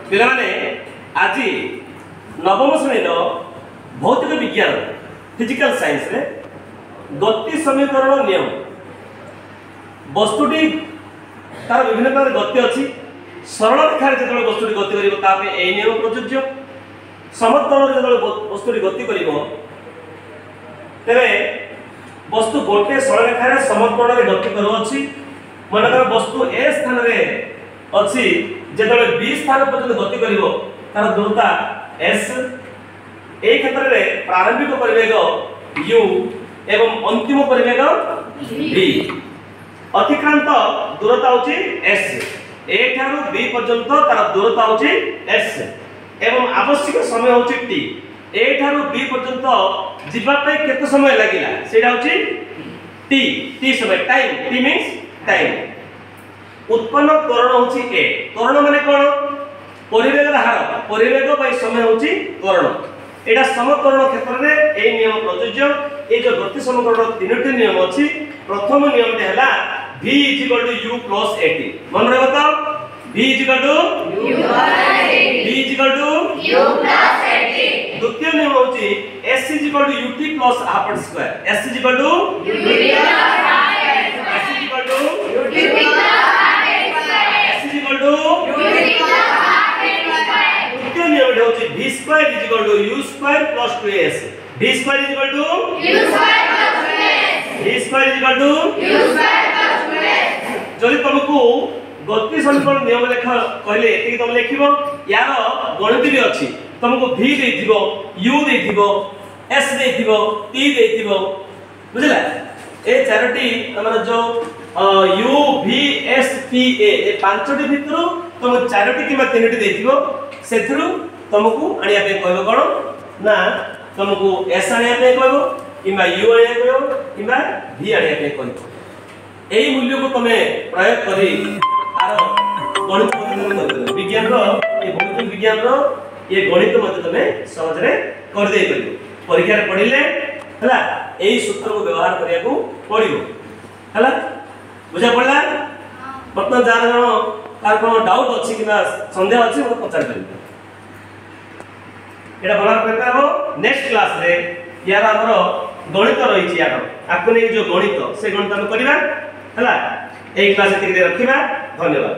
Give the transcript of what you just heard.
पिला माने आज नवम श्रेणी भौतिक विज्ञान फिजिकल साइंस रे गति समीकरण नियम वस्तुटी तार विभिन्न प्रकार गति अच्छी सरल रेखार जो वस्तुटी गति कर नियम प्रযোज्य समतल जो वस्तुटी गति कर तेरे वस्तु गोटे सरल रेखार समतल गति करुच्ची मनकर वस्तु ए स्थान में अच्छी जो बी स्थान पर्यटन गति कर तार दूरता एस ए क्षेत्र में प्रारंभिक परिवेग यू एवं अंतिम परिवेग बी अतिक्रांत दूरता होची एस ए ठारू बी पर्यंत तार दूरता होची एस एवं आवश्यक समय होची टी ए ठारू बी पर्यंत जिबा पे केते समय लागिला सेटा होची टी टी समय टाइम टी मींस टाइम उत्पन्न त्वरण होची ए त्वरण माने कोन परिवेगर हार परिवेग बाय समय होची त्वरण एटा समत्वरण क्षेत्र में ए नियम प्रযোज्य ए जो गति समीकरण तीनोटी नियम अछि प्रथम नियम हला v u + at मन रे बताओ v u + at द्वितीय नियम होची s ut + ½ s v square is equal to u square plus 2s v square is equal to u square plus 2s v square is equal to u square plus 2s जदि तुमको गति समीकरण नियम लेख कहले एति तुम लिखिबो यार गणित भी अछि तुमको v देथिबो u देथिबो s देथिबो t देथिबो बुझला ए चारोटी हमर जो u v s t a ए पांचटी भितरु तुम चारोटी किबा तीनटी देथिबो सेथरु तुमको आनिया पे कहबो कोन ना तुमको एस आनिया पे कहबो किबा यू आनिया कहबो किबा v आनिया पे कहबो एई मूल्य को तमे प्रयोग करी आर गणित मते विज्ञान रो ए भौतिक विज्ञान रो ये गणित मते तमे सहज रे कर दे परिबो परीक्षा रे पढिले हला एई सूत्र को व्यवहार करिया को पडिबो हला बुझा पड़ला वर्तमान जार तार कोनो डाउट अछि किबा संदेह अछि मते पचार करिबो एटा बना करता हो नेक्स्ट क्लास रे यार हमरो गणित रही छी यार आपको ने जो गणित से गणित हम करबा हला एई क्लास एति रखिबा धन्यवाद।